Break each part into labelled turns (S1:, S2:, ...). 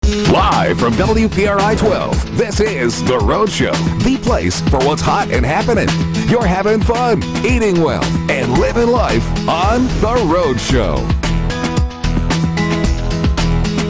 S1: Live from WPRI 12, this is The Rhode Show, the place for what's hot and happening. You're having fun, eating well, and living life on The Rhode Show.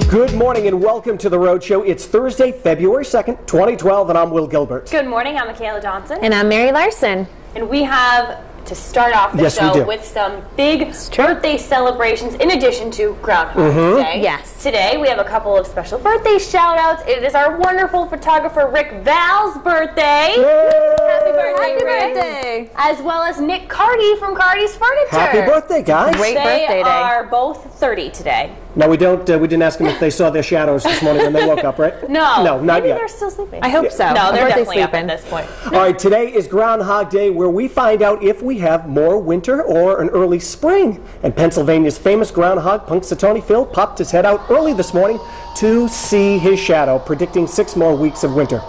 S2: Good morning and welcome to The Rhode Show. It's Thursday, February 2nd, 2012, and I'm Will Gilbert.
S3: Good morning, I'm Michaela Johnson.
S4: And I'm Mary Larson.
S3: And we have to start off the show with some big birthday celebrations in addition to Groundhog Day.
S4: Yes.
S3: Today we have a couple of special birthday shout-outs. It is our wonderful photographer Rick Val's birthday.
S2: Yay!
S3: Happy birthday,
S4: Happy
S3: Rick.
S4: birthday.
S3: As well as Nick Carty from Carty's Furniture.
S2: Happy birthday, guys.
S4: Great birthday day.
S3: They are both 30 today.
S2: No, we didn't ask them if they saw their shadows this morning when they woke up, right?
S3: No.
S2: No, not
S3: Maybe
S2: yet.
S3: they're still sleeping.
S4: I hope so.
S3: No, they're definitely
S4: sleeping.
S3: up at this point.
S2: All right, today is Groundhog Day, where we find out if we have more winter or an early spring. And Pennsylvania's famous groundhog, Punxsutawney Phil, popped his head out early this morning to see his shadow, predicting 6 more weeks of winter.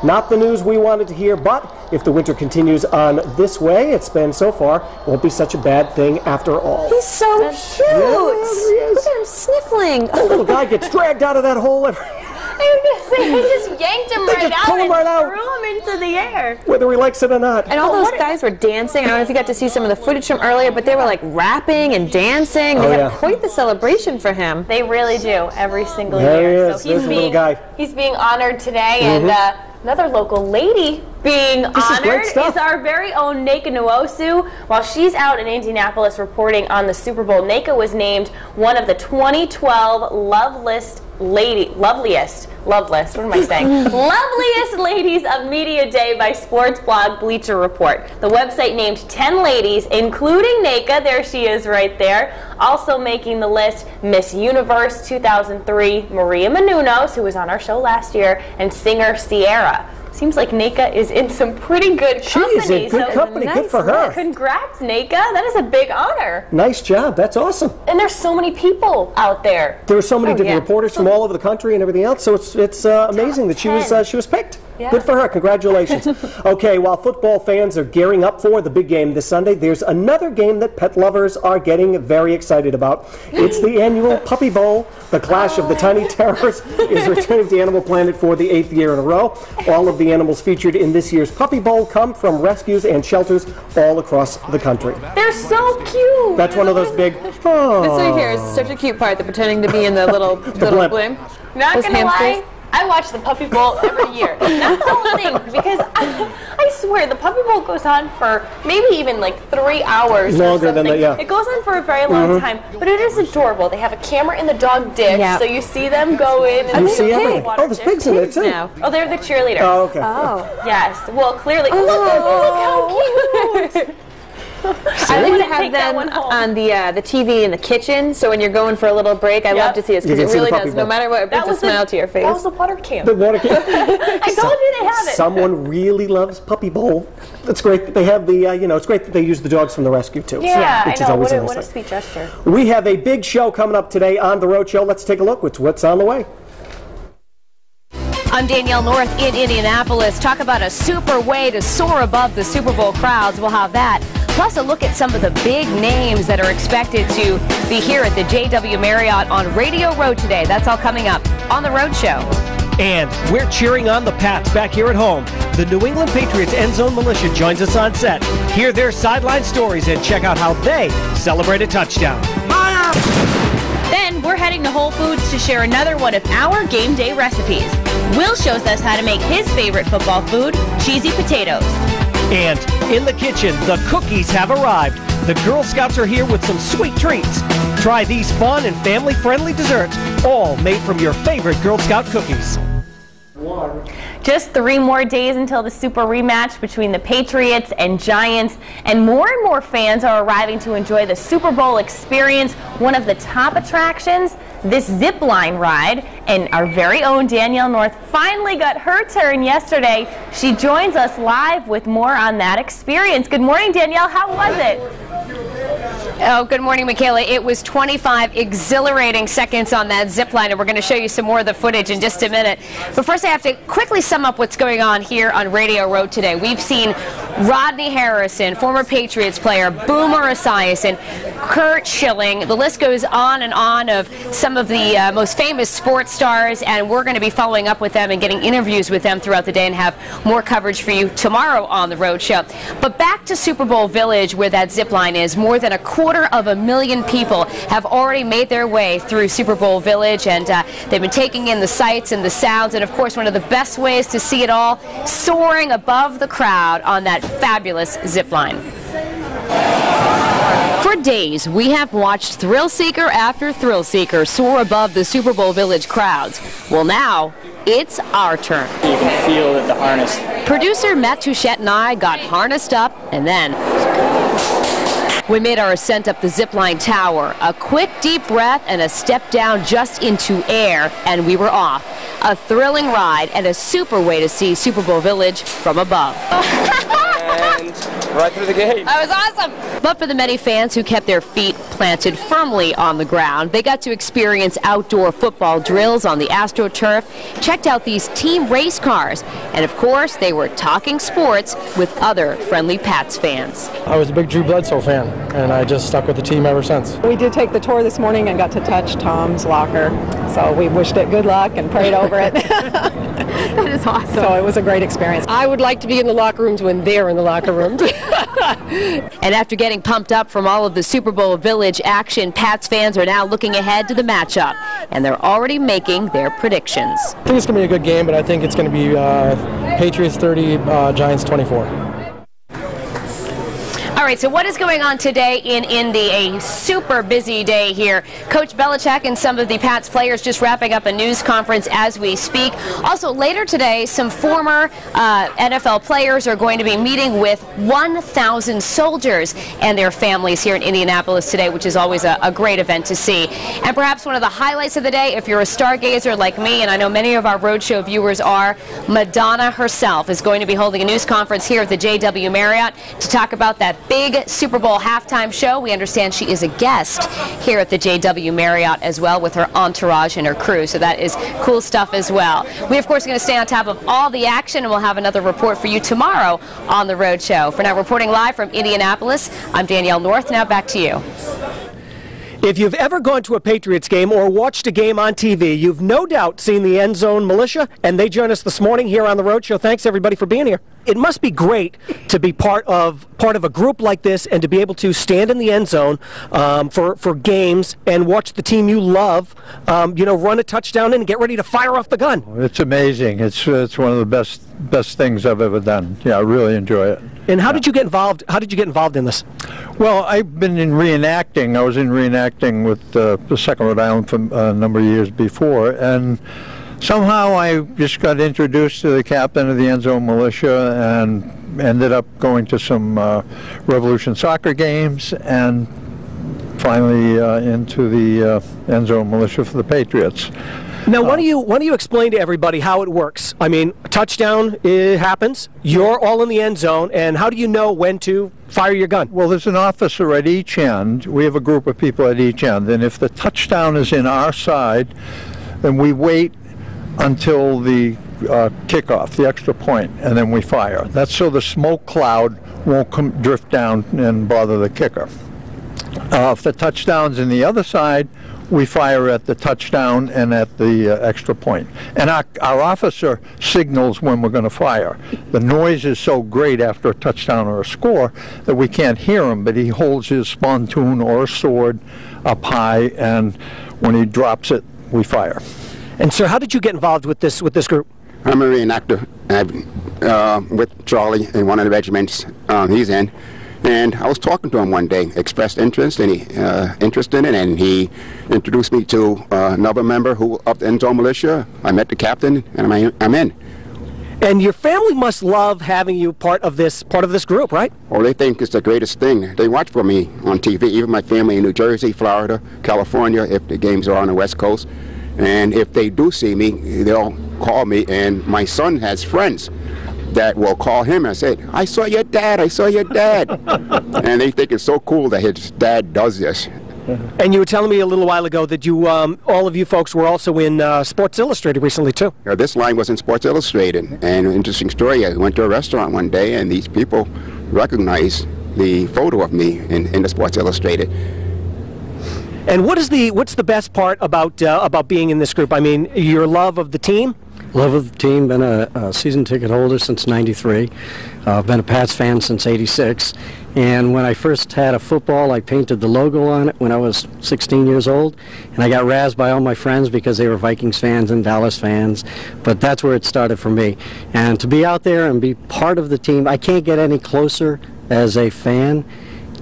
S2: Not the news we wanted to hear, but if the winter continues on this way it's been so far, it won't be such a bad thing after all.
S4: He's so cute.
S2: Yeah, he is.
S4: Look at him sniffling.
S2: The little guy gets dragged out of that hole every...
S3: They just yanked him right
S2: just
S3: out
S2: pull him
S3: and
S2: right out.
S3: threw him into the air.
S2: whether he likes it or not.
S4: And all those guys were dancing. I don't know if you got to see some of the footage from earlier, but they were like rapping and dancing. They had quite the celebration for him.
S3: They really do every single
S2: There
S3: year.
S2: he is.
S3: So
S2: There's the little guy.
S3: he's being honored today, and another local lady being honored is our very own Neka Nwosu. While she's out in Indianapolis reporting on the Super Bowl, Neka was named one of the 2012 loveliest ladies of Media Day by sports blog Bleacher Report. The website named 10 ladies, including Neka, there she is right there. Also making the list, Miss Universe 2003, Maria Menounos, who was on our show last year, and singer Sierra. Seems like Neka is in some pretty good company.
S2: She is in good company. Good for her.
S3: Congrats, Neka. That is a big honor.
S2: Nice job. That's awesome.
S3: And there's so many people out there.
S2: There were so many different reporters from all over the country and everything else. So it's amazing that she was picked.
S3: Yeah.
S2: Good for her. Congratulations. Okay, while football fans are gearing up for the big game this Sunday, there's another game that pet lovers are getting very excited about. It's the annual Puppy Bowl. The Clash of the Tiny Terrors is returning to Animal Planet for the 8th year in a row. All of the animals featured in this year's Puppy Bowl come from rescues and shelters all across the country.
S3: They're so cute.
S2: That's one of those big,
S4: This right here is such a cute part. They're pretending to be in the little blimp.
S3: Not gonna lie, I watch the Puppy Bowl every year. Not the whole thing, because I swear the Puppy Bowl goes on for maybe even like 3 hours.
S2: Longer than that, yeah.
S3: It goes on for a very long time, but it is adorable. They have a camera in the dog dish, so you see them go in. And
S2: you see everything. Oh, there's pigs in there too.
S3: Now. Oh, they're the cheerleaders.
S2: Oh, okay.
S3: Oh, yes. Well, clearly. Oh, look how cute.
S4: I like to have them on the TV in the kitchen, so when you're going for a little break, I love to see this because it really does. No matter what, it brings a smile to your face.
S3: That was the water can.
S2: The water can.
S3: I told you they have it.
S2: Someone really loves Puppy Bowl. It's great that they have the, it's great that they use the dogs from the rescue too.
S3: Yeah,
S2: which
S3: I
S2: is
S3: know.
S2: always
S3: What a sweet gesture.
S2: We have a big show coming up today on The Rhode Show. Let's take a look at what's on the way.
S5: I'm Danielle North in Indianapolis. Talk about a super way to soar above the Super Bowl crowds. We'll have that. Plus a look at some of the big names that are expected to be here at the JW Marriott on Radio Road today. That's all coming up on The Rhode Show.
S6: And we're cheering on the Pats back here at home. The New England Patriots End Zone Militia joins us on set. Hear their sideline stories and check out how they celebrate a touchdown.
S5: Then we're heading to Whole Foods to share another one of our game day recipes. Will shows us how to make his favorite football food, cheesy potatoes.
S6: And in the kitchen, the cookies have arrived. The Girl Scouts are here with some sweet treats. Try these fun and family-friendly desserts, all made from your favorite Girl Scout cookies.
S3: Just 3 more days until the super rematch between the Patriots and Giants, and more fans are arriving to enjoy the Super Bowl experience. One of the top attractions, this zip line ride, and our very own Danielle North finally got her turn yesterday. She joins us live with more on that experience. Good morning, Danielle. How was it?
S5: Oh, good morning, Michaela. It was 25 exhilarating seconds on that zip line, and we're going to show you some more of the footage in just a minute. But first, I have to quickly sum up what's going on here on Radio Road today. We've seen Rodney Harrison, former Patriots player, Boomer Esiason, Kurt Schilling. The list goes on and on of some of the most famous sports stars, and we're going to be following up with them and getting interviews with them throughout the day and have more coverage for you tomorrow on the Rhode Show. But back to Super Bowl Village, where that zip line is. More than 250,000 people have already made their way through Super Bowl Village, and they've been taking in the sights and the sounds, and of course one of the best ways to see it all, soaring above the crowd on that fabulous zip line. For days, we have watched thrill seeker after thrill seeker soar above the Super Bowl Village crowds. Well, now it's our turn.
S7: You can feel that the harness.
S5: Producer Matt Touchette and I got harnessed up, and then we made our ascent up the zipline tower. A quick deep breath and a step down just into air, and we were off. A thrilling ride and a super way to see Super Bowl Village from above.
S7: And right through the gate.
S5: That was awesome. But for the many fans who kept their feet planted firmly on the ground, they got to experience outdoor football drills on the AstroTurf, checked out these team race cars, and of course they were talking sports with other friendly Pats fans.
S8: I was a big Drew Bledsoe fan, and I just stuck with the team ever since.
S9: We did take the tour this morning and got to touch Tom's locker, so we wished it good luck and prayed over it.
S5: That is awesome.
S9: So it was a great experience.
S10: I would like to be in the locker rooms when they're in the locker rooms.
S5: And after getting pumped up from all of the Super Bowl Village action, Pats fans are now looking ahead to the matchup, and they're already making their predictions.
S8: I think it's going to be a good game, but I think it's going to be Patriots 30, Giants 24.
S5: All right, so what is going on today in Indy? A super busy day here. Coach Belichick and some of the Pats players just wrapping up a news conference as we speak. Also, later today, some former NFL players are going to be meeting with 1,000 soldiers and their families here in Indianapolis today, which is always a great event to see. And perhaps one of the highlights of the day, if you're a stargazer like me, and I know many of our Rhode Show viewers are, Madonna herself is going to be holding a news conference here at the JW Marriott to talk about that big Super Bowl halftime show. We understand she is a guest here at the JW Marriott as well with her entourage and her crew, so that is cool stuff as well. We, of course, are going to stay on top of all the action, and we'll have another report for you tomorrow on the Rhode Show. For now, reporting live from Indianapolis, I'm Danielle North. Now back to you.
S2: If you've ever gone to a Patriots game or watched a game on TV, you've no doubt seen the End Zone Militia, and they join us this morning here on the Rhode Show. Thanks, everybody, for being here. It must be great to be part of a group like this and to be able to stand in the end zone for games and watch the team you love, run a touchdown and get ready to fire off the gun.
S11: It's amazing. It's one of the best things I've ever done. Yeah, I really enjoy it.
S2: And how did you get involved? How did you get involved in this?
S11: Well, I've been in reenacting. I was in reenacting with the 2nd Rhode Island for a number of years before, and somehow I just got introduced to the captain of the End Zone Militia and ended up going to some Revolution soccer games and finally into the End Zone Militia for the Patriots.
S2: Now, why don't you explain to everybody how it works? I mean, a touchdown happens, you're all in the end zone, and how do you know when to fire your gun?
S11: Well, there's an officer at each end. We have a group of people at each end, and if the touchdown is in our side, then we wait until the kickoff, the extra point, and then we fire. That's so the smoke cloud won't drift down and bother the kicker. If the touchdown's in the other side, we fire at the touchdown and at the extra point. And our officer signals when we're going to fire. The noise is so great after a touchdown or a score that we can't hear him, but he holds his spontoon or a sword up high, and when he drops it, we fire.
S2: And sir, how did you get involved with this group?
S12: I'm a reenactor with Charlie in one of the regiments he's in. And I was talking to him one day, expressed interest, and interest in it, and he introduced me to another member of the End Zone Militia. I met the captain, and I'm in.
S2: And your family must love having you part of this group, right?
S12: Oh, they think it's the greatest thing. They watch for me on TV, even my family in New Jersey, Florida, California, if the games are on the West Coast. And if they do see me, they'll call me, and my son has friends that will call him and say, I saw your dad, I saw your dad. And they think it's so cool that his dad does this.
S2: And you were telling me a little while ago that you, all of you folks were also in Sports Illustrated recently, too.
S12: Yeah, this line was in Sports Illustrated. And an interesting story, I went to a restaurant one day, and these people recognized the photo of me in the Sports Illustrated.
S2: And what's the best part about being in this group? I mean, your love of the team?
S13: Love of the team. Been a season ticket holder since '93. Been a Pats fan since '86. And when I first had a football, I painted the logo on it when I was 16 years old. And I got razzed by all my friends because they were Vikings fans and Dallas fans. But that's where it started for me. And to be out there and be part of the team, I can't get any closer as a fan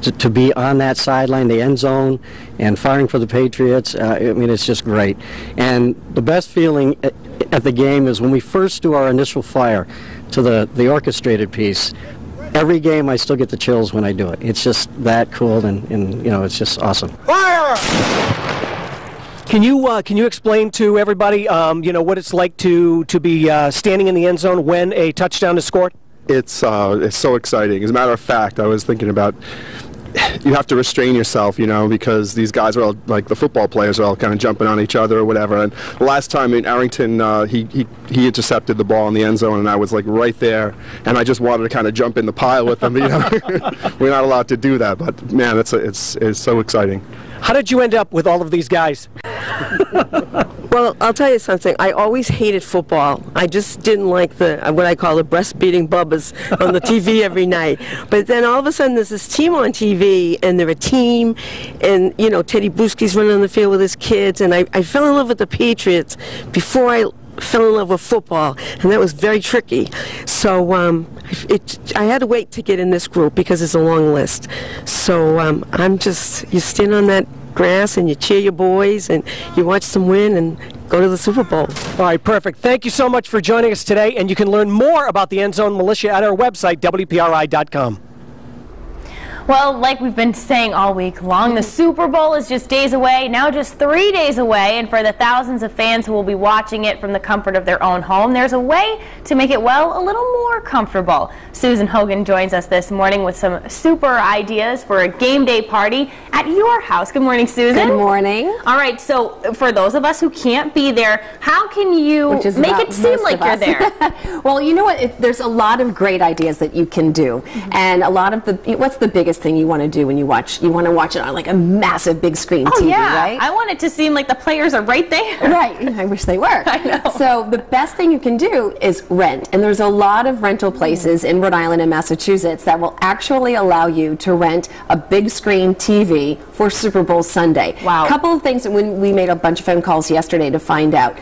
S13: to be on that sideline, the end zone, and firing for the Patriots. I mean, it's just great. And the best feeling at the game is when we first do our initial fire to the orchestrated piece. Every game I still get the chills when I do it. It's just that cool, and you know, it's just awesome.
S2: Fire! Can you explain to everybody, you know, what it's like to be standing in the end zone when a touchdown is scored?
S14: It's so exciting. As a matter of fact, I was thinking about, you have to restrain yourself, you know, because these guys are all, like the football players are all kind of jumping on each other or whatever. And last time in Arrington, he intercepted the ball in the end zone, and I was like right there, and I just wanted to kind of jump in the pile with them. You know, we're not allowed to do that, but man, it's so exciting.
S2: How did you end up with all of these guys?
S10: Well, I'll tell you something. I always hated football. I just didn't like what I call the breastfeeding bubbas on the TV every night. But then all of a sudden there's this team on TV, and they're a team, and, you know, Teddy Bruschi's running on the field with his kids, and I fell in love with the Patriots before I fell in love with football, and that was very tricky. So I had to wait to get in this group because it's a long list. So you stand on that grass and you cheer your boys and you watch them win and go to the Super Bowl.
S2: All right, perfect. Thank you so much for joining us today, and you can learn more about the End Zone Militia at our website, WPRI.com.
S3: Well, like we've been saying all week long, the Super Bowl is just days away, now just 3 days away, and for the thousands of fans who will be watching it from the comfort of their own home, there's a way to make it, well, a little more comfortable. Susan Hogan joins us this morning with some super ideas for a game day party at your house. Good morning, Susan.
S15: Good morning.
S3: All right, so for those of us who can't be there, how can you make it seem like you're there?
S15: Well, you know what? There's a lot of great ideas that you can do, and a lot of what's the biggest thing you want to do when you watch? You want to watch it on like a massive big screen TV, right?
S3: I want it to seem like the players are right there.
S15: Right. I wish they were.
S3: I know.
S15: So the best thing you can do is rent, and there's a lot of rental places in Rhode Island and Massachusetts that will actually allow you to rent a big screen TV for Super Bowl Sunday.
S3: Wow.
S15: A couple of things, when we made a bunch of phone calls yesterday to find out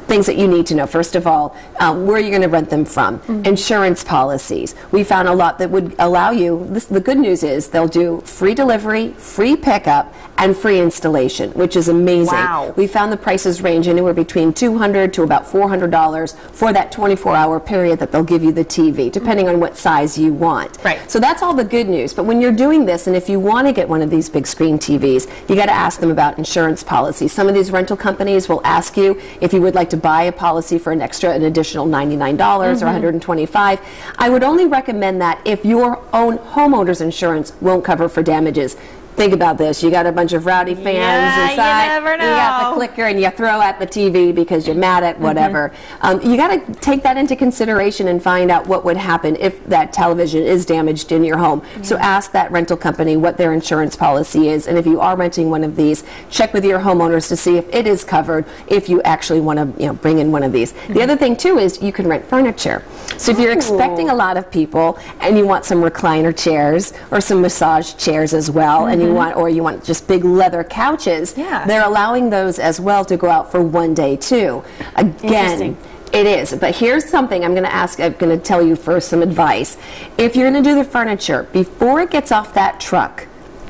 S15: things that you need to know. First of all, where are you going to rent them from? Insurance policies. We found a lot that would allow you, the good news is they'll do free delivery, free pickup, and free installation, which is amazing.
S3: Wow.
S15: We found the prices range anywhere between $200 to about $400 for that 24-hour period that they'll give you the TV, depending on what size you want.
S3: Right.
S15: So that's all the good news. But when you're doing this, and if you want to get one of these big screen TVs, you got to ask them about insurance policies. Some of these rental companies will ask you if you would like to buy a policy for an additional $99 or $125. I would only recommend that if your own homeowner's insurance won't cover for damages. Think about this. You got a bunch of rowdy fans inside.
S3: You never know.
S15: You got the clicker and you throw at the TV because you're mad at whatever. You got to take that into consideration and find out what would happen if that television is damaged in your home. So ask that rental company what their insurance policy is, and if you are renting one of these, check with your homeowners to see if it is covered if you actually want to bring in one of these. The other thing too is you can rent furniture. So if you're expecting a lot of people and you want some recliner chairs or some massage chairs as well, and you want just big leather couches, they're allowing those as well to go out for one day too. Again, it is. But here's something I'm going to tell you first some advice. If you're going to do the furniture, before it gets off that truck,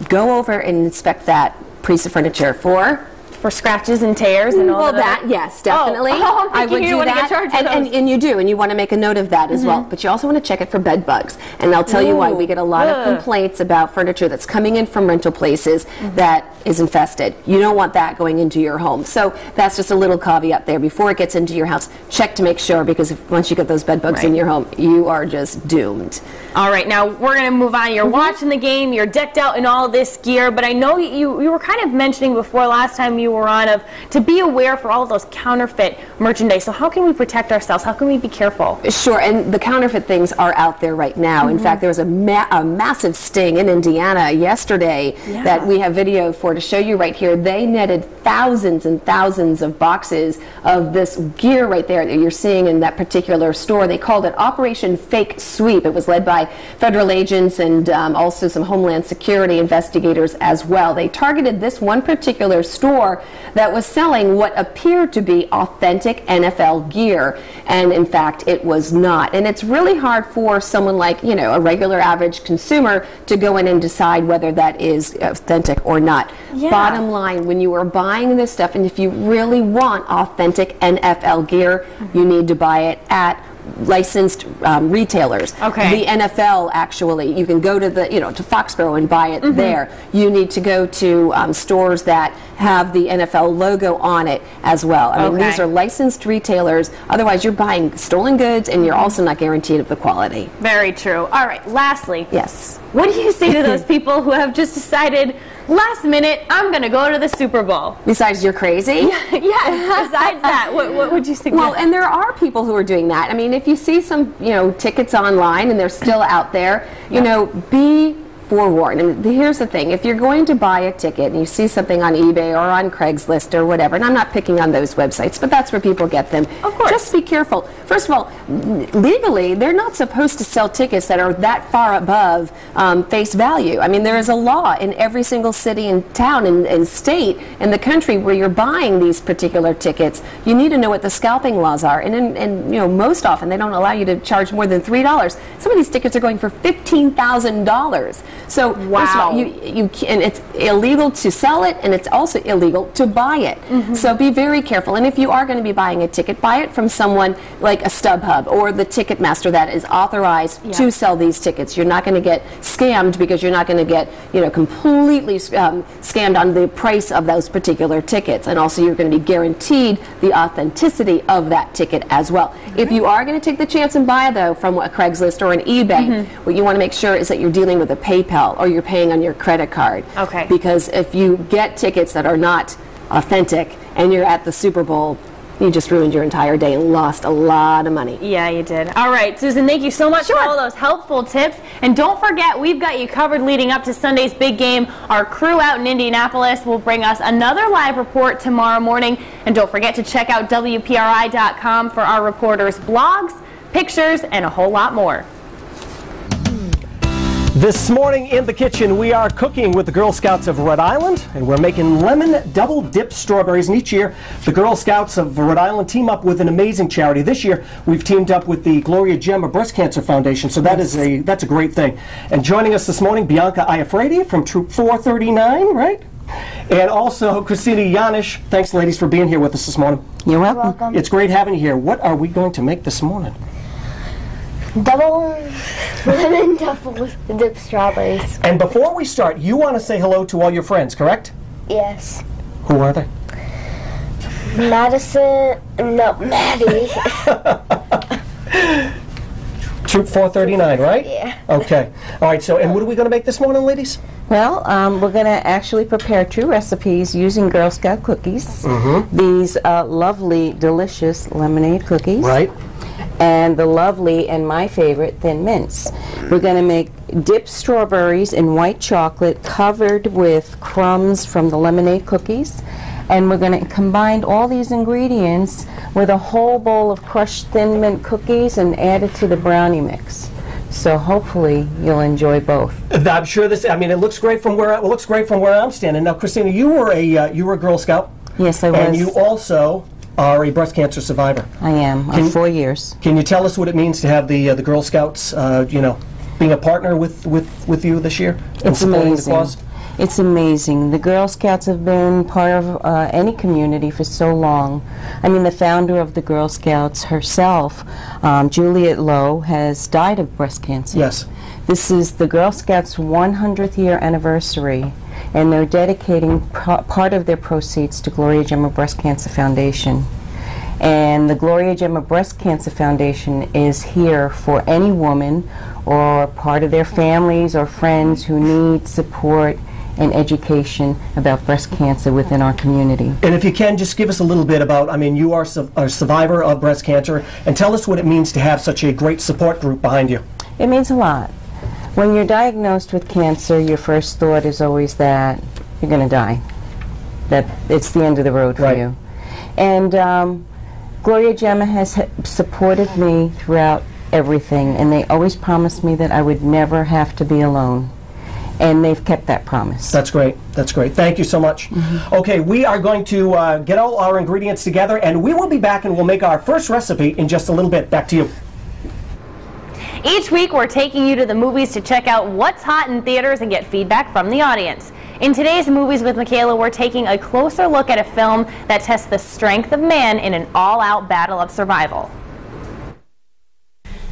S15: go over and inspect that piece of furniture for
S3: scratches and tears and all
S15: that. Yes, definitely.
S3: I would do that.
S15: And you do, and you want to make a note of that as well. But you also want to check it for bed bugs. And I'll tell you why. We get a lot of complaints about furniture that's coming in from rental places that is infested. You don't want that going into your home. So that's just a little caveat there. Before it gets into your house, check to make sure, because once you get those bed bugs in your home, you are just doomed.
S3: All right, now we're going to move on. You're watching the game, you're decked out in all this gear, but I know you were kind of mentioning before last time you were on to be aware for all of those counterfeit merchandise. So how can we protect ourselves? How can we be careful?
S15: Sure, and the counterfeit things are out there right now. In fact, there was a massive sting in Indiana yesterday that we have video for to show you right here. They netted thousands and thousands of boxes of this gear right there that you're seeing in that particular store. They called it Operation Fake Sweep. It was led by federal agents and also some Homeland Security investigators as well. They targeted this one particular store that was selling what appeared to be authentic NFL gear, and in fact it was not. And it's really hard for someone like, you know, a regular average consumer to go in and decide whether that is authentic or not. Bottom line, when you are buying this stuff, and if you really want authentic NFL gear, you need to buy it at licensed retailers. The NFL, actually, you can go to the, to Foxborough and buy it there. You need to go to stores that have the NFL logo on it as well. I mean, these are licensed retailers. Otherwise, you're buying stolen goods, and you're also not guaranteed of the quality.
S3: Very true. All right, lastly.
S15: Yes.
S3: What do you say to those people who have just decided, last minute, I'm going to go to the Super Bowl?
S15: Besides, you're crazy?
S3: Yeah, besides that, what would you suggest?
S15: Well, and there are people who are doing that. I mean, if you see some, tickets online and they're still out there, be forewarned. And here's the thing, if you're going to buy a ticket and you see something on eBay or on Craigslist or whatever, and I'm not picking on those websites, but that's where people get them. Of course. Just be careful. First of all, legally, they're not supposed to sell tickets that are that far above face value. I mean, there is a law in every single city and town and state in the country where you're buying these particular tickets. You need to know what the scalping laws are. And most often, they don't allow you to charge more than $3. Some of these tickets are going for $15,000. So first of all, and it's illegal to sell it, and it's also illegal to buy it. So be very careful. And if you are going to be buying a ticket, buy it from someone like a StubHub or the Ticketmaster that is authorized to sell these tickets. You're not going to get scammed because you're not going to get completely scammed on the price of those particular tickets. And also you're going to be guaranteed the authenticity of that ticket as well. If you are going to take the chance and buy though from a Craigslist or an eBay, what you want to make sure is that you're dealing with a PayPal or you're paying on your credit card. Because if you get tickets that are not authentic and you're at the Super Bowl, you just ruined your entire day and lost a lot of money.
S3: Yeah, you did. All right, Susan, thank you so much for all those helpful tips. And don't forget, we've got you covered leading up to Sunday's big game. Our crew out in Indianapolis will bring us another live report tomorrow morning. And don't forget to check out WPRI.com for our reporters' blogs, pictures, and a whole lot more.
S2: This morning in the kitchen, we are cooking with the Girl Scouts of Rhode Island, and we're making lemon double dip strawberries. And each year, the Girl Scouts of Rhode Island team up with an amazing charity. This year, we've teamed up with the Gloria Gemma Breast Cancer Foundation, so that's a great thing. And joining us this morning, Bianca Iafredi from Troop 439, right? And also Christina Yanish. Thanks, ladies, for being here with us this morning.
S10: You're welcome.
S2: It's great having you here. What are we going to make this morning?
S16: Lemon double dip strawberries.
S2: And before we start, you want to say hello to all your friends, correct?
S16: Yes.
S2: Who are they?
S16: Maddie.
S2: Troop 439, right?
S16: Yeah.
S2: Okay. All right, so, and what are we going to make this morning, ladies?
S17: Well, we're going to actually prepare 2 recipes using Girl Scout cookies. These lovely, delicious lemonade cookies.
S2: Right.
S17: And the lovely and my favorite Thin Mints. We're going to make dipped strawberries in white chocolate covered with crumbs from the lemonade cookies. And we're going to combine all these ingredients with a whole bowl of crushed Thin Mint cookies and add it to the brownie mix. So hopefully you'll enjoy both.
S2: I'm sure it looks great from where I'm standing. Now, Christina, you were a Girl Scout.
S17: Yes, I was.
S2: And you also are a breast cancer survivor.
S17: I am. I'm 4 years.
S2: Can you tell us what it means to have the Girl Scouts, being a partner with you this year?
S17: It's amazing. It's amazing. The Girl Scouts have been part of any community for so long. I mean, the founder of the Girl Scouts herself, Juliet Lowe, has died of breast cancer.
S2: Yes.
S17: This is the Girl Scouts' 100th year anniversary, and they're dedicating part of their proceeds to Gloria Gemma Breast Cancer Foundation. And the Gloria Gemma Breast Cancer Foundation is here for any woman or part of their families or friends who need support and education about breast cancer within our community.
S2: And if you can, just give us a little bit about, I mean, you are a survivor of breast cancer, and tell us what it means to have such a great support group behind you.
S17: It means a lot. When you're diagnosed with cancer, your first thought is always that you're going to die, that it's the end of the road for you. And Gloria Gemma has supported me throughout everything, and they always promised me that I would never have to be alone. And they've kept that promise.
S2: That's great. That's great. Thank you so much. Okay, we are going to get all our ingredients together, and we will be back and we'll make our first recipe in just a little bit. Back to you.
S3: Each week, we're taking you to the movies to check out what's hot in theaters and get feedback from the audience. In today's Movies with Michaela, we're taking a closer look at a film that tests the strength of man in an all-out battle of survival.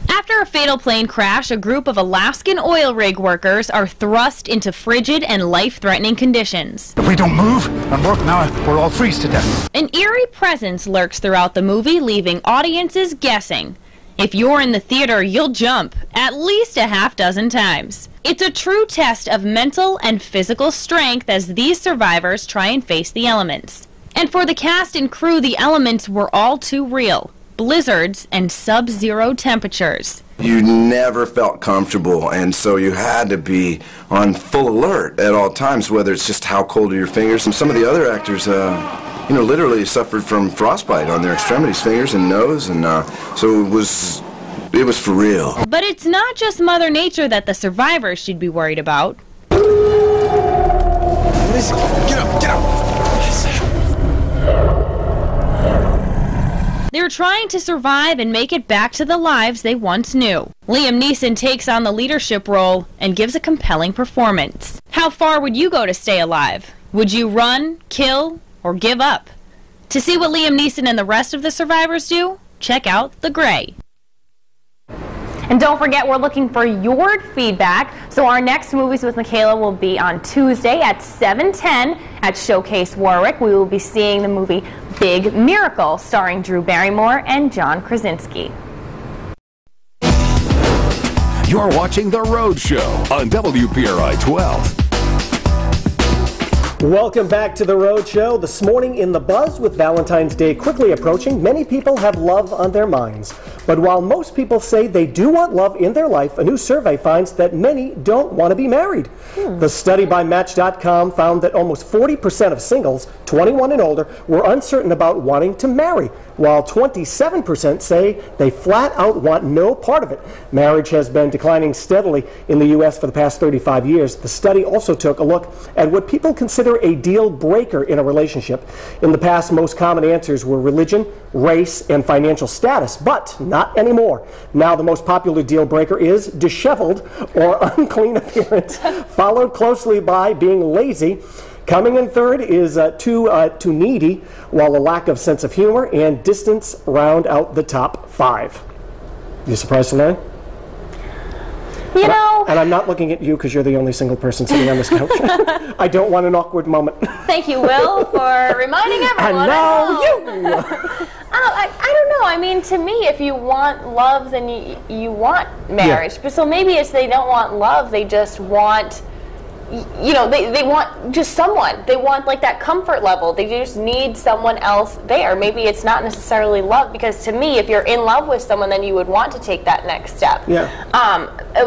S3: After a fatal plane crash, a group of Alaskan oil rig workers are thrust into frigid and life-threatening conditions.
S18: If we don't move and work now, we'll all freeze to death.
S3: An eerie presence lurks throughout the movie, leaving audiences guessing. If you're in the theater, you'll jump at least a half dozen times. It's a true test of mental and physical strength as these survivors try and face the elements. And for the cast and crew, the elements were all too real. Blizzards and sub-zero temperatures.
S19: You never felt comfortable, and so you had to be on full alert at all times, whether it's just how cold are your fingers. And some of the other actors, you know, literally suffered from frostbite on their extremities, fingers and nose, and so it was for real.
S3: But it's not just Mother Nature that the survivors should be worried about.
S18: Listen, get up, get up.
S3: They're trying to survive and make it back to the lives they once knew. Liam Neeson takes on the leadership role and gives a compelling performance. How far would you go to stay alive? Would you run, kill, or give up? To see what Liam Neeson and the rest of the survivors do, check out The Grey. And don't forget, we're looking for your feedback. So our next Movies with Michaela will be on Tuesday at 7:10 at Showcase Warwick. We will be seeing the movie Big Miracle, starring Drew Barrymore and John Krasinski.
S1: You're watching The Rhode Show on WPRI 12.
S2: Welcome back to The Rhode Show. This morning in the buzz, with Valentine's Day quickly approaching, many people have love on their minds. But while most people say they do want love in their life, a new survey finds that many don't want to be married. The study by Match.com found that almost 40% of singles, 21 and older, were uncertain about wanting to marry, while 27% say they flat out want no part of it. Marriage has been declining steadily in the U.S. for the past 35 years. The study also took a look at what people consider a deal breaker in a relationship. In the past, most common answers were religion, race, and financial status, but not anymore. Now the most popular deal breaker is disheveled or unclean appearance, followed closely by being lazy. Coming in third is too needy, while a lack of sense of humor and distance round out the top 5. You surprised to learn?
S3: You know...
S2: And I'm not looking at you because you're the only single person sitting on this couch. I don't want an awkward moment.
S3: Thank you, Will, for reminding everyone.
S2: And now you!
S3: I don't know. I mean, to me, if you want love, then you want marriage. Yeah. But so maybe it's they don't want love, they just want... You know, they want just someone. They want like that comfort level. They just need someone else there. Maybe it's not necessarily love, because to me, if you're in love with someone, then you would want to take that next step.
S2: Yeah.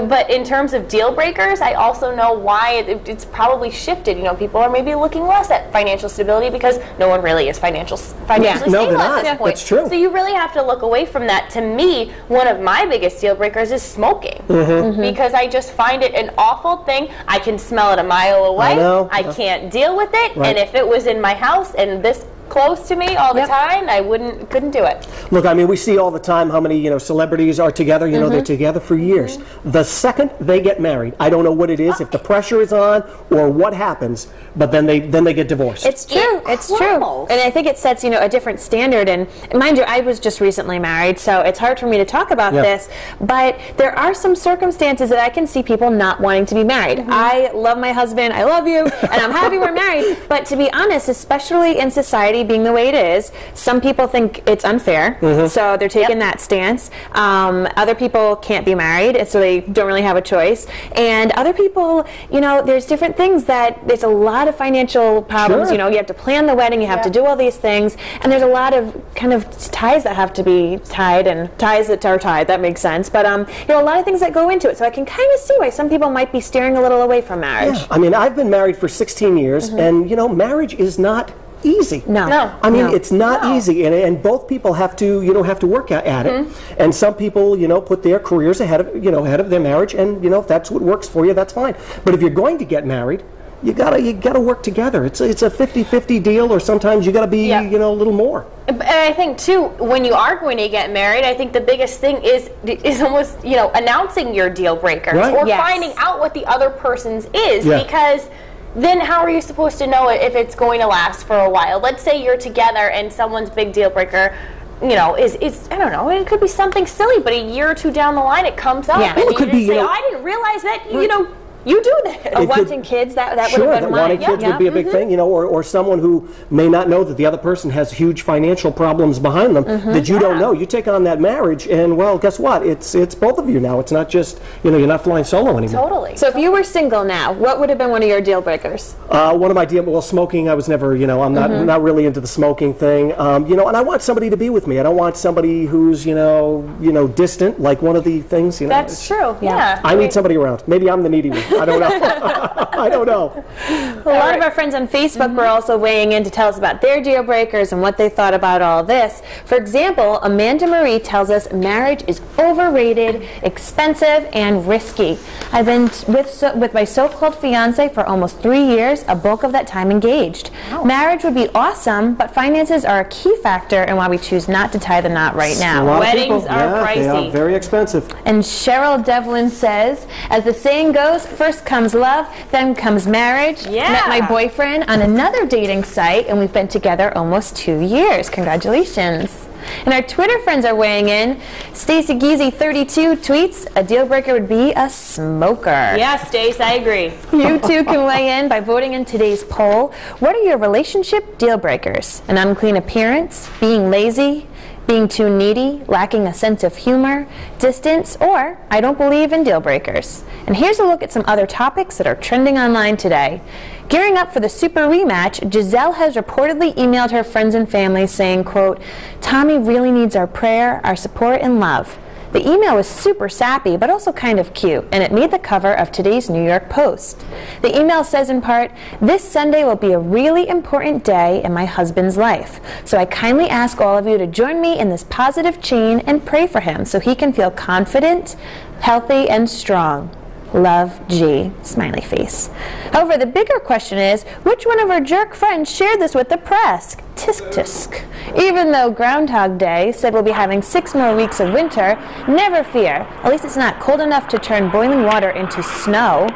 S3: But in terms of deal breakers, I also know why it's probably shifted. You know, people are maybe looking less at financial stability because no one really is financially stable at this point.
S2: That's true.
S3: So you really have to look away from that. To me, one of my biggest deal breakers is smoking, because I just find it an awful thing. I can smell it a mile away. I can't deal with it, and if it was in my house and this close to me all the time, I couldn't do it.
S2: Look, I mean, we see all the time how many, celebrities are together. You know, they're together for years. The second they get married, I don't know what it is, if the pressure is on or what happens, but then they get divorced.
S4: It's true. It's true. And I think it sets, a different standard. And mind you, I was just recently married, so it's hard for me to talk about this, but there are some circumstances that I can see people not wanting to be married. I love my husband, I love you, and I'm happy we're married, but to be honest, especially in society society being the way it is, some people think it's unfair, so they're taking that stance. Other people can't be married, so they don't really have a choice. And other people, you know, there's different things that there's a lot of financial problems. You know, you have to plan the wedding, you have to do all these things, and there's a lot of kind of ties that have to be tied, and ties that are tied. That makes sense. But you know, a lot of things that go into it. So I can kind of see why some people might be steering a little away from marriage.
S2: Yeah. I mean, I've been married for 16 years, and you know, marriage is not easy. I mean, it's not easy, and both people have to, you know, work at it. And some people, you know, put their careers ahead of their marriage, and you know, if that's what works for you, that's fine. But if you're going to get married, you gotta work together. It's a 50-50 deal, or sometimes you gotta be, you know, a little more.
S3: And I think too, when you are going to get married, I think the biggest thing is almost, you know, announcing your deal breakers, or finding out what the other person's is, because then how are you supposed to know if it's going to last for a while? Let's say you're together and someone's big deal breaker, you know, is I don't know, it could be something silly, but a year or two down the line it comes up, and
S2: well, it could be,
S3: say, oh, I didn't realize that, you know, you do that.
S4: Wanting kids, that would
S2: sure,
S4: have been
S2: that wanting kids would be a big thing, you know, or someone who may not know that the other person has huge financial problems behind them that you don't know. You take on that marriage, and well, guess what? It's both of you now. It's not just, you know, you're not flying solo anymore.
S3: Totally.
S4: So if you were single now, what would have been one of your deal breakers?
S2: One of my smoking. I was never, you know, I'm not really into the smoking thing. You know, and I want somebody to be with me. I don't want somebody who's, you know, distant. Like one of the things, you know.
S3: That's true. Yeah.
S2: I need somebody around. Maybe I'm the needy one. I don't know. I don't know.
S4: A lot of our friends on Facebook were also weighing in to tell us about their deal breakers and what they thought about all this. For example, Amanda Marie tells us marriage is overrated, expensive, and risky. I've been with my so-called fiance for almost 3 years, a bulk of that time engaged. Marriage would be awesome, but finances are a key factor in why we choose not to tie the knot right now.
S3: Weddings are pricey.
S2: They are very expensive.
S4: And Cheryl Devlin says, as the saying goes, first comes love, then comes marriage. Met my boyfriend on another dating site, and we've been together almost 2 years. Congratulations. And our Twitter friends are weighing in. Stacy Geezy 32 tweets, a deal breaker would be a smoker.
S3: Yeah, Stace, I agree.
S4: You too can weigh in by voting in today's poll. What are your relationship deal breakers? An unclean appearance, being lazy, being too needy, lacking a sense of humor, distance, or I don't believe in deal breakers. And here's a look at some other topics that are trending online today. Gearing up for the Super Rematch, Giselle has reportedly emailed her friends and family saying, quote, Tommy really needs our prayer, our support, and love. The email was super sappy, but also kind of cute, and it made the cover of today's New York Post. The email says in part, this Sunday will be a really important day in my husband's life, so I kindly ask all of you to join me in this positive chain and pray for him so he can feel confident, healthy, and strong. Love, G. Smiley face. However, the bigger question is, which one of our jerk friends shared this with the press? Tisk tisk. Even though Groundhog Day said we'll be having 6 more weeks of winter, never fear. At least it's not cold enough to turn boiling water into snow.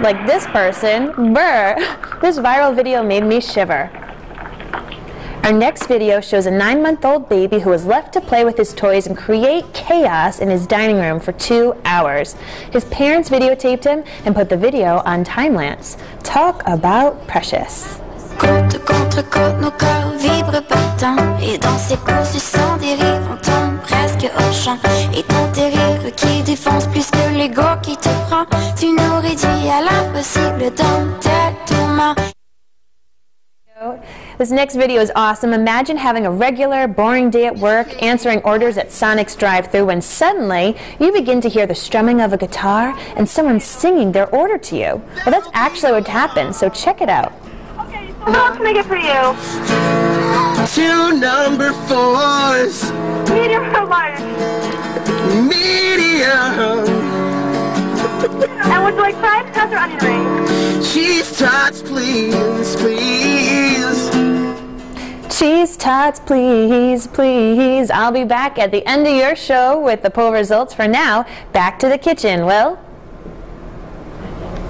S4: Like this person, brr. This viral video made me shiver. Our next video shows a 9-month-old baby who was left to play with his toys and create chaos in his dining room for 2 hours. His parents videotaped him and put the video on time-lapse. Talk about precious.
S20: Côte contre côte, nos corps vibrent battant. Et dans ces courses, tu sens des rires, on tombe presque au champ. Et ton tes rires qui défonce plus que l'ego qui te prend. Tu nous réduis à l'impossible dans tes tourments.
S4: This next video is awesome. Imagine having a regular, boring day at work, answering orders at Sonic's drive-thru, when suddenly you begin to hear the strumming of a guitar and someone singing their order to you. Well, that's actually what happened, so check it out.
S21: Okay, so what can I get for you?
S22: 2 number 4s.
S21: Medium or large?
S22: Medium.
S21: And would you like fries, crust, or onion rings?
S22: Cheese tots, please, please.
S4: Cheese tots, please, please. I'll be back at the end of your show with the poll results. For now, back to the kitchen. Will?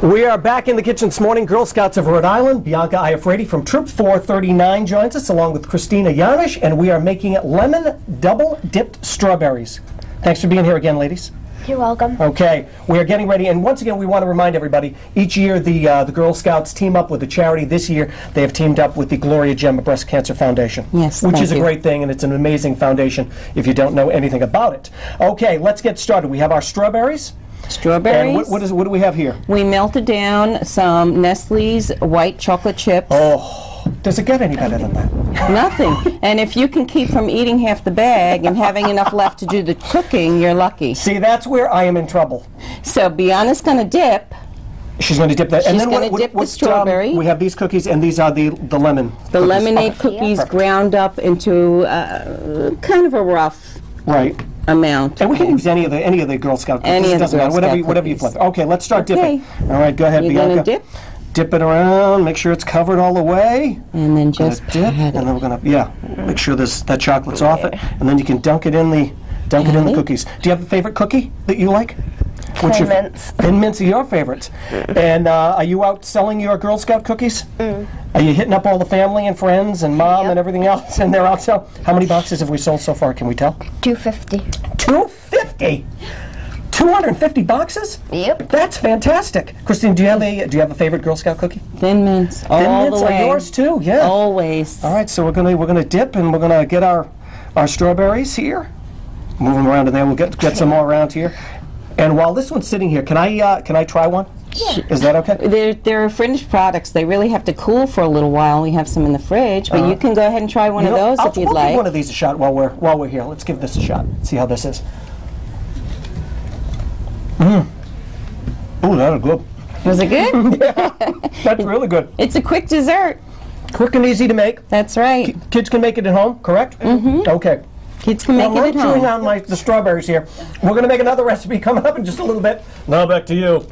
S2: We are back in the kitchen this morning. Girl Scouts of Rhode Island, Bianca Iafredi from Troop 439 joins us, along with Christina Yanish, and we are making lemon double-dipped strawberries. Thanks for being here again, ladies.
S16: You're welcome.
S2: Okay, we are getting ready, and once again, we want to remind everybody, each year the Girl Scouts team up with a charity. This year, they have teamed up with the Gloria Gemma Breast Cancer Foundation.
S17: Yes,
S2: which
S17: thank
S2: is a
S17: you.
S2: great thing, and it's an amazing foundation if you don't know anything about it. Okay, let's get started. We have our strawberries.
S17: Strawberries.
S2: And what do we have here?
S17: We melted down some Nestle's white chocolate chips.
S2: Oh, does it get any better than that?
S17: Nothing. And if you can keep from eating half the bag and having enough left to do the cooking, you're lucky.
S2: See, that's where I am in trouble.
S17: So Bianca's going to dip.
S2: She's going to dip that.
S17: She's
S2: and then
S17: going to dip the strawberry.
S2: We have these cookies, and these are the lemon.
S17: The
S2: cookies.
S17: lemonade cookies ground up into kind of a rough amount.
S2: And we can use any of the Girl Scout cookies.
S17: Any
S2: It
S17: of the
S2: doesn't
S17: Girl
S2: matter.
S17: Scout
S2: Whatever you
S17: cookies.
S2: flip. Okay, let's start
S17: Okay.
S2: dipping. All right, go ahead,
S17: You're
S2: Bianca.
S17: going to dip.
S2: Dip it around. Make sure it's covered all the way.
S17: And then just
S2: dip, and then we're gonna make sure that chocolate's off it, and then you can dunk it in the cookies. Do you have a favorite cookie that you like? What's
S16: Thin
S2: your
S16: Mints.
S2: Thin Mints are your favorites. And are you out selling your Girl Scout cookies? Are you hitting up all the family and friends and mom and everything else, and they're out selling? How many boxes have we sold so far? Can we tell?
S16: 250.
S2: 250. 250 boxes?
S16: Yep.
S2: That's fantastic. Christine, do you have a favorite Girl Scout cookie?
S17: Thin Mints.
S2: Thin
S17: All
S2: Mints
S17: the way.
S2: are yours too. Yeah.
S17: Always.
S2: All right, so we're gonna dip, and we're gonna get our strawberries here. Move them around in there. We'll get some more around here. And while this one's sitting here, can I try one? Yeah. Is that okay?
S17: They're fringe products. They really have to cool for a little while. We have some in the fridge, but you can go ahead and try one of those if you'd
S2: We'll
S17: like.
S2: give one of these a shot while we're here. Let's give this a shot. See how this is. Oh, that was good.
S17: Was it good?
S2: Yeah, that's really good.
S17: It's a quick dessert.
S2: Quick and easy to make.
S17: That's right.
S2: Kids can make it at home, correct?
S17: Mm-hmm.
S2: Okay.
S17: Kids can make it at
S2: chewing
S17: home.
S2: on the strawberries here. We're going to make another recipe coming up in just a little bit. Now back to you.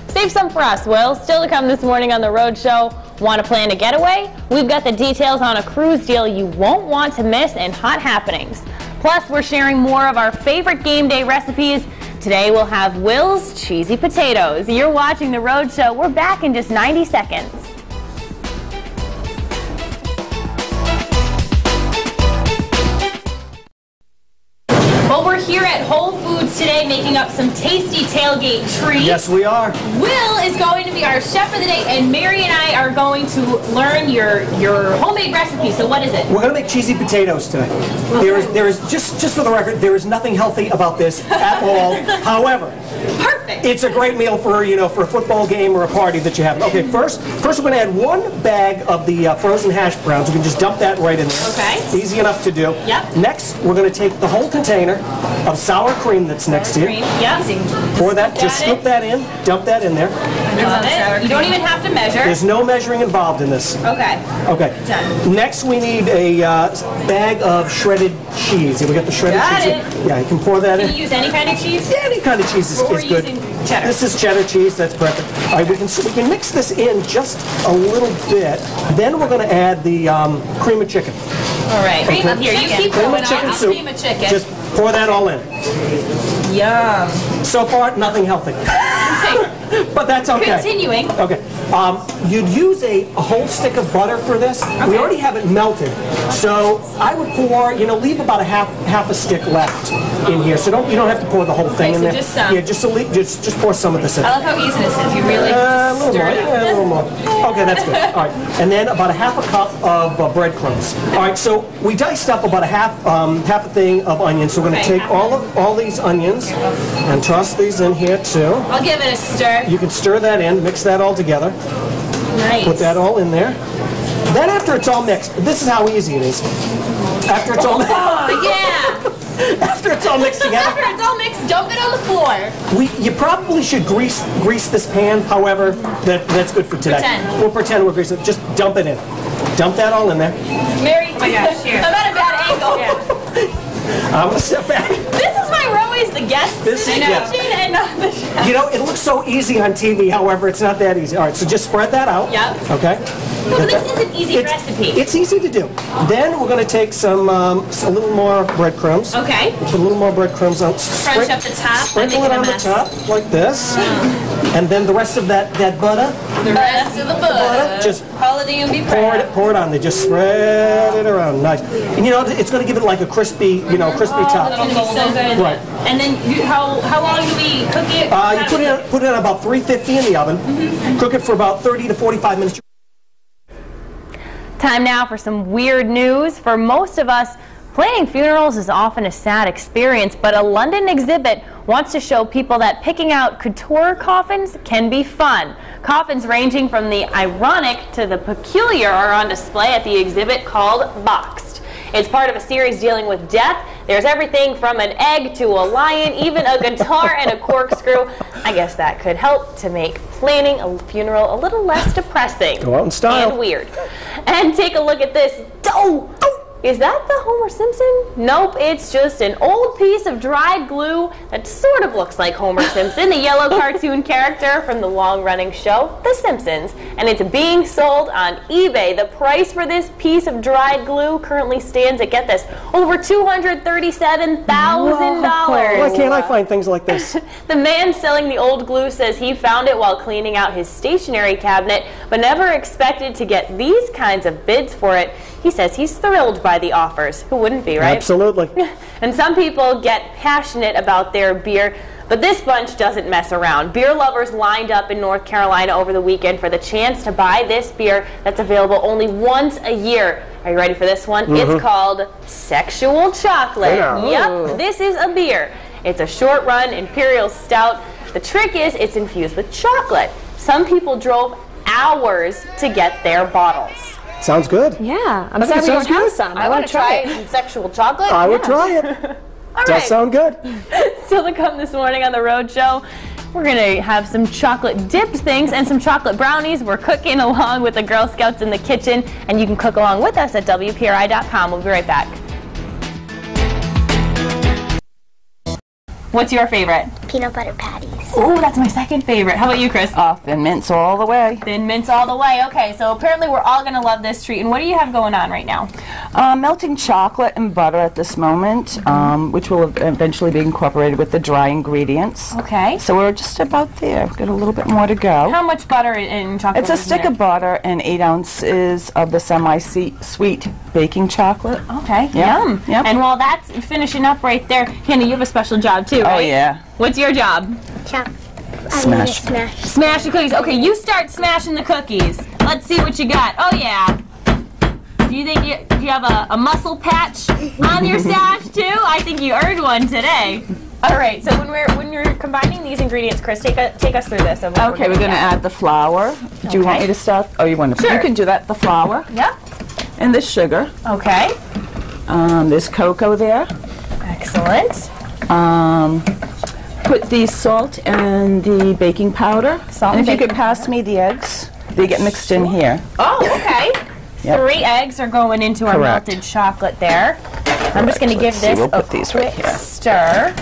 S3: Save some for us, Will. Still to come this morning on The Rhode Show. Want to plan a getaway? We've got the details on a cruise deal you won't want to miss and hot happenings. Plus, we're sharing more of our favorite game day recipes. Today we'll have Will's Cheesy Potatoes. You're watching The Rhode Show. We're back in just 90 seconds. Well, we're here at Whole Foods today making up some tasty tailgate treats.
S2: Yes, we are.
S3: Will is going to be our chef of the day, and Mary and I are going to learn your homemade recipe. So what is it?
S2: We're going to make cheesy potatoes today. There is just for the record, there is nothing healthy about this at all. However,
S3: perfect.
S2: It's a great meal for for a football game or a party that you have. Okay, first we're going to add 1 bag of the frozen hash browns. We can just dump that right in there.
S3: Okay.
S2: Easy enough to do.
S3: Yep.
S2: Next, we're going to take the whole container of sour cream that's next to you.
S3: Yep.
S2: Pour that, just scoop that in, dump that in there.
S3: I love it. You don't even have to measure.
S2: There's no measuring involved in this.
S3: Okay.
S2: Okay.
S3: Done.
S2: Next, we need a bag of shredded cheese. Have we got the shredded
S3: Got
S2: cheese?
S3: it.
S2: Yeah, you can pour that in.
S3: Can you use any kind of cheese?
S2: Yeah, any kind of cheese is
S3: We're
S2: good.
S3: using cheddar.
S2: This is cheddar cheese. That's perfect. All right, we can mix this in just a little bit. Then we're going to add the cream of chicken.
S3: All right. Cream of chicken. Here, you keep
S2: Cream
S3: going
S2: of chicken
S3: on.
S2: soup.
S3: Cream of chicken.
S2: Just pour that all in.
S3: Yum.
S2: So far, nothing healthy. But that's okay.
S3: Continuing.
S2: Okay. You'd use a whole stick of butter for this. Okay. We already have it melted. So I would pour, leave about a half a stick left in here. So you don't have to pour the whole thing in there.
S3: Just some.
S2: Yeah, just pour some of this in.
S3: I love how easy this is. You really
S2: a little
S3: stir
S2: more.
S3: it up.
S2: Yeah, a little more. Okay, that's good. All right. And then about a half a cup of breadcrumbs. All right, so we diced up about a half a thing of onions. So we're going to take all these onions and toss these in here too.
S3: I'll give it a stir.
S2: You can stir that in, mix that all together.
S3: Nice.
S2: Put that all in there. Then after it's all mixed, this is how easy it is. After it's all mixed.
S3: Oh, yeah.
S2: After it's all mixed together.
S3: After it's all mixed, dump it on the floor.
S2: You probably should grease this pan. However, that's good for today.
S3: Pretend.
S2: We'll pretend we're greasing it. Just dump it in. Dump that all in there.
S3: Mary, oh my gosh, here. I'm at a bad angle. Yeah.
S2: I'm gonna step back.
S3: This is why we're always the guests in the kitchen and not the chef.
S2: It looks so easy on TV. However, it's not that easy. All right, so just spread that out.
S3: Yep.
S2: Okay.
S3: Well, this is an easy recipe.
S2: It's easy to do. Then we're going to take some a little more breadcrumbs.
S3: Okay.
S2: Put a little more breadcrumbs on.
S3: Crunch up the top.
S2: Sprinkle it on the top like this. And then the rest of that butter.
S3: The rest of the butter.
S2: Just
S3: holiday and be proud.
S2: pour it on. They just spread it around. Nice. And you know, it's going to give it like a crispy, crispy top.
S3: It's going to be so good.
S2: Right.
S3: And then how long do we cook it?
S2: You put it at about 350 in the oven. Cook it for about 30 to 45 minutes.
S3: Time now for some weird news. For most of us, planning funerals is often a sad experience, but a London exhibit wants to show people that picking out couture coffins can be fun. Coffins ranging from the ironic to the peculiar are on display at the exhibit called Boxed. It's part of a series dealing with death. There's everything from an egg to a lion, even a guitar and a corkscrew. I guess that could help to make planning a funeral a little less depressing.
S2: Go out in style.
S3: And weird. And take a look at this. Oh! Is that the Homer Simpson? Nope, it's just an old piece of dried glue that sort of looks like Homer Simpson, the yellow cartoon character from the long-running show, The Simpsons. And it's being sold on eBay. The price for this piece of dried glue currently stands at, get this, over $237,000.
S2: Why can't I find things like this?
S3: The man selling the old glue says he found it while cleaning out his stationery cabinet, but never expected to get these kinds of bids for it. He says he's thrilled by the offers. Who wouldn't be, right?
S2: Absolutely.
S3: And some people get passionate about their beer, but this bunch doesn't mess around. Beer lovers lined up in North Carolina over the weekend for the chance to buy this beer that's available only once a year. Are you ready for this one? It's called Sexual Chocolate. Yep, this is a beer. It's a short-run imperial stout. The trick is it's infused with chocolate. Some people drove hours to get their bottles.
S2: Sounds good.
S4: Yeah, I'm sorry we don't have some.
S3: I want to try some sexual chocolate.
S2: I would try it.
S3: All
S2: Does
S3: right.
S2: sound good.
S3: Still to come this morning on the Rhode Show. We're going to have some chocolate dipped things and some chocolate brownies. We're cooking along with the Girl Scouts in the kitchen, and you can cook along with us at WPRI.com. We'll be right back. What's your favorite?
S16: Peanut butter patties.
S3: Oh, that's my second favorite. How about you, Chris?
S6: Thin mints all the way.
S3: Thin mints all the way. Okay, so apparently we're all going to love this treat. And what do you have going on right now?
S6: Melting chocolate and butter at this moment, which will eventually be incorporated with the dry ingredients.
S3: Okay.
S6: So we're just about there. We've got a little bit more to go.
S3: How much butter in chocolate?
S6: It's a stick of butter and 8 ounces of the semi-sweet baking chocolate.
S3: Okay,
S6: Yep.
S3: yum.
S6: Yep.
S3: And while that's finishing up right there, Hannah, you have a special job too, right?
S6: Oh, yeah.
S3: What's your job?
S6: Smash.
S3: Smash the cookies. Okay, you start smashing the cookies. Let's see what you got. Oh, yeah. Do you think you have a muscle patch on your sash too? I think you earned one today. All right. So when you're combining these ingredients, Chris, take us through this.
S6: Okay, we're going to add the flour. Do you want me to start? Oh, you want to?
S3: Sure.
S6: You can do that. The flour.
S3: Yep.
S6: And the sugar.
S3: Okay.
S6: There's cocoa there.
S3: Excellent.
S6: Put the salt and the baking powder.
S3: Salt
S6: and if
S3: and
S6: you could pass me the eggs, they get mixed in here.
S3: Oh, okay.
S6: Yep.
S3: 3 eggs are going into our
S6: Correct.
S3: melted chocolate there. I'm just going to give this
S6: We'll
S3: a
S6: put these right
S3: quick
S6: here.
S3: stir.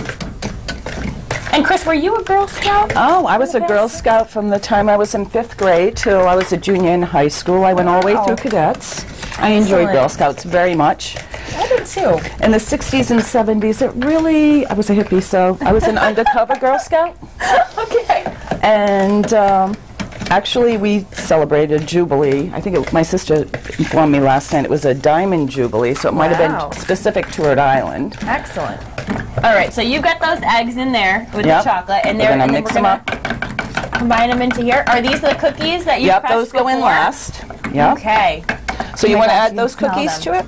S3: And Chris, were you a Girl Scout?
S6: Oh, I was a Girl Scout from the time I was in 5th grade till I was a junior in high school. I went all the way through cadets. I enjoyed
S3: Excellent.
S6: Girl Scouts very much.
S3: I did too.
S6: In the 60s and 70s, I was a hippie, so I was an undercover Girl Scout.
S3: Okay.
S6: And actually, we celebrated Jubilee. I think my sister informed me last night it was a Diamond Jubilee, so it might have
S3: Wow.
S6: been specific to Rhode Island.
S3: Excellent. All right, so you've got those eggs in there with
S6: Yep.
S3: the chocolate, and
S6: We're
S3: they're
S6: gonna
S3: and then
S6: mix
S3: we're
S6: them
S3: gonna combine them into here. Are these the cookies that you
S6: Yep,
S3: pressed
S6: those go in
S3: before?
S6: last. Yep.
S3: Okay.
S6: So
S3: Oh
S6: you
S3: my
S6: want to
S3: gosh,
S6: add
S3: you
S6: those
S3: can smell
S6: cookies
S3: them.
S6: to it?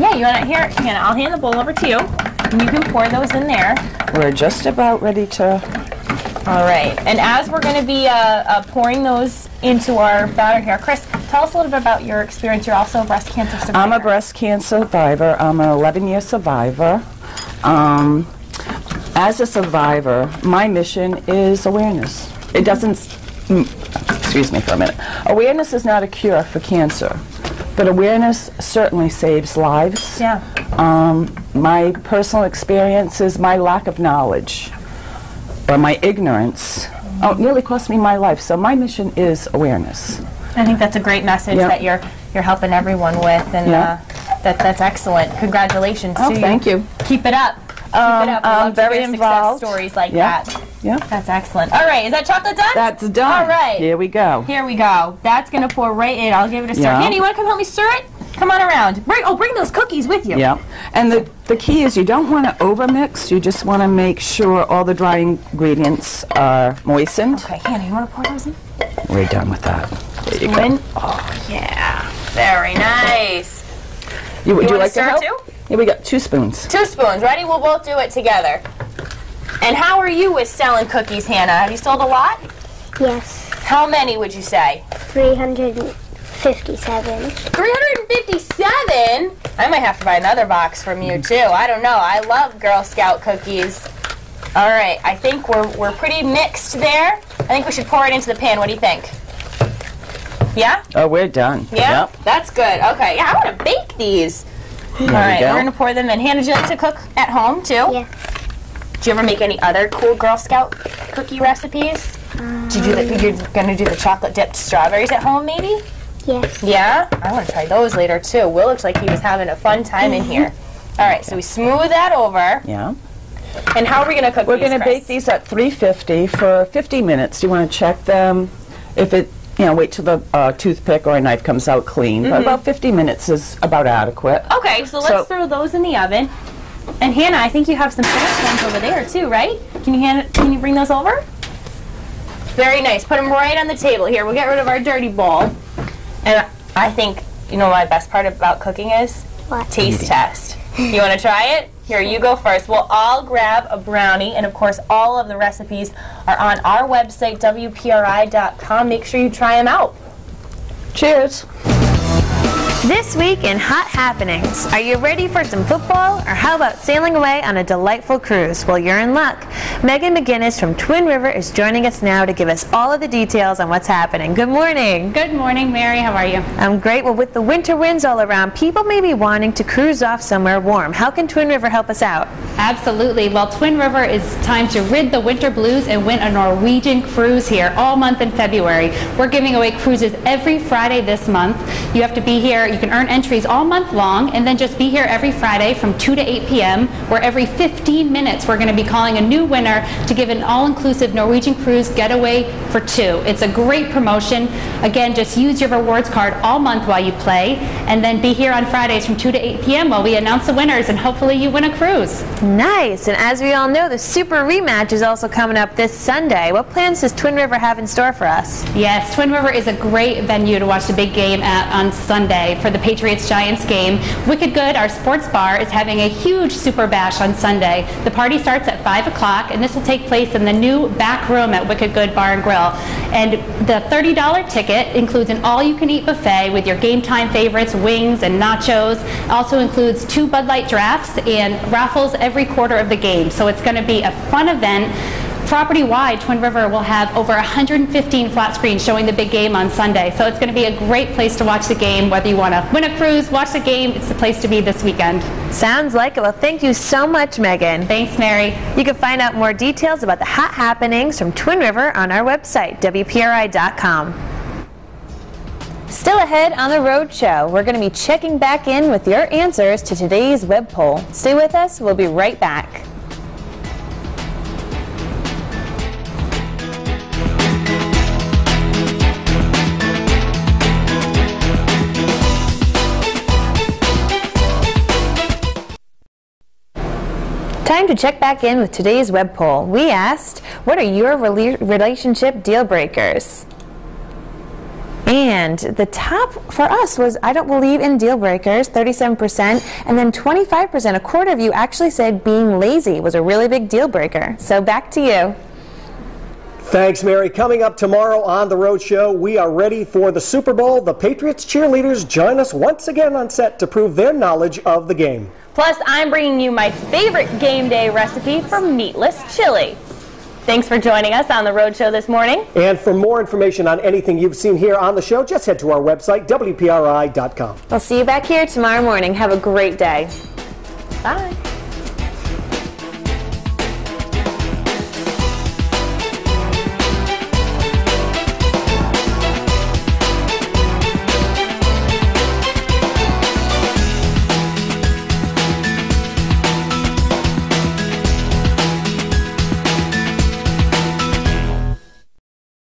S3: Yeah, you want to here, Hannah? I'll hand the bowl over to you, and you can pour those in there.
S6: We're just about ready to.
S3: All right, and as we're going to be pouring those into our batter here, Chris, tell us a little bit about your experience. You're also a breast cancer survivor.
S6: I'm a breast cancer survivor. I'm an 11-year survivor. As a survivor, my mission is awareness. It doesn't. Excuse me for a minute. Awareness is not a cure for cancer, but awareness certainly saves lives.
S3: Yeah.
S6: My personal experience is my lack of knowledge or my ignorance. Oh, it nearly cost me my life. So my mission is awareness.
S3: I think that's a great message that you're helping everyone with, and that's excellent. Congratulations to you.
S6: Thank you.
S3: Keep it up. Keep it up. We love
S6: very
S3: to hear
S6: involved.
S3: success stories like that.
S6: Yeah.
S3: That's excellent. All right, is that chocolate done?
S6: That's done.
S3: All right.
S6: Here we go.
S3: Here we go. That's gonna pour right in. I'll give it a stir.
S6: Yeah.
S3: Hannah, you wanna come help me stir it? Come on around. Bring those cookies with you.
S6: Yeah. And the key is you don't want to overmix. You just want to make sure all the dry ingredients are moistened.
S3: Okay, Hannah, you wanna pour those in?
S6: We're done with that. There you go.
S3: Oh yeah. Very nice.
S6: Would you
S3: wanna
S6: like to
S3: stir
S6: help?
S3: too?
S6: Here we got 2 spoons.
S3: 2 spoons. Ready? We'll both do it together. And how are you with selling cookies, Hannah? Have you sold a lot?
S16: Yes.
S3: How many would you say?
S16: 357.
S3: 357? I might have to buy another box from you too. I don't know. I love Girl Scout cookies. All right. I think we're pretty mixed there. I think we should pour it into the pan. What do you think? Yeah?
S6: Oh, we're done.
S3: Yeah?
S6: Yep.
S3: That's good. Okay. Yeah, I want to bake these.
S6: There
S3: All right.
S6: we go.
S3: We're going to pour them in. Hannah, do you like to cook at home too?
S16: Yeah.
S3: Do you ever make any other cool Girl Scout cookie recipes? You're going to do the chocolate dipped strawberries at home maybe?
S16: Yes.
S3: Yeah? I want to try those later too. Will looks like he was having a fun time in here. All right, so we smooth that over.
S6: Yeah.
S3: And how are we going to cook
S6: We're
S3: these,
S6: going to
S3: Chris?
S6: bake these at 350 for 50 minutes. You want to check them. If it, wait till the toothpick or a knife comes out clean. But about 50 minutes is about adequate.
S3: Okay, so let's throw those in the oven. And Hannah, I think you have some finish ones over there too, right? Can you bring those over? Very nice. Put them right on the table. Here, we'll get rid of our dirty bowl. And I think, my best part about cooking is?
S16: What?
S3: Taste test. You want to try it? Here, you go first. We'll all grab a brownie, and of course, all of the recipes are on our website, WPRI.com. Make sure you try them out.
S6: Cheers.
S4: This week in Hot Happenings, are you ready for some football, or how about sailing away on a delightful cruise? Well, you're in luck. Megan McGinnis from Twin River is joining us now to give us all of the details on what's happening. Good morning.
S7: Good morning, Mary. How are you?
S4: I'm great. Well, with the winter winds all around, people may be wanting to cruise off somewhere warm. How can Twin River help us out?
S7: Absolutely. Well, Twin River is time to rid the winter blues and win a Norwegian cruise here all month in February. We're giving away cruises every Friday this month. You have to be here. You can earn entries all month long, and then just be here every Friday from 2 to 8 p.m., where every 15 minutes we're going to be calling a new winner to give an all-inclusive Norwegian cruise getaway for 2. It's a great promotion. Again, just use your rewards card all month while you play, and then be here on Fridays from 2 to 8 p.m. while we announce the winners, and hopefully you win a cruise.
S4: Nice. And as we all know, the Super Rematch is also coming up this Sunday. What plans does Twin River have in store for us?
S7: Yes, Twin River is a great venue to watch the big game on Sunday for the Patriots Giants game. Wicked Good, our sports bar, is having a huge Super Bash on Sunday. The party starts at 5 o'clock, and this will take place in the new back room at Wicked Good Bar and Grill. And the $30 ticket includes an all-you-can-eat buffet with your game time favorites, wings and nachos. Also includes 2 Bud Light drafts and raffles every quarter of the game. So it's going to be a fun event. Property-wide, Twin River will have over 115 flat screens showing the big game on Sunday. So it's going to be a great place to watch the game. Whether you want to win a cruise, watch the game, it's the place to be this weekend.
S4: Sounds like it. Well, thank you so much, Megan.
S7: Thanks, Mary.
S4: You can find out more details about the hot happenings from Twin River on our website, WPRI.com. Still ahead on the Rhode Show, we're going to be checking back in with your answers to today's web poll. Stay with us. We'll be right back. Time to check back in with today's web poll. We asked, what are your relationship deal breakers? And the top for us was, I don't believe in deal breakers, 37%, and then 25%, a quarter of you actually said being lazy was a really big deal breaker. So back to you.
S2: Thanks, Mary. Coming up tomorrow on The Rhode Show, we are ready for the Super Bowl. The Patriots cheerleaders join us once again on set to prove their knowledge of the game.
S3: Plus, I'm bringing you my favorite game day recipe for meatless chili. Thanks for joining us on The Rhode Show this morning.
S2: And for more information on anything you've seen here on the show, just head to our website, WPRI.com.
S4: We'll see you back here tomorrow morning. Have a great day.
S3: Bye.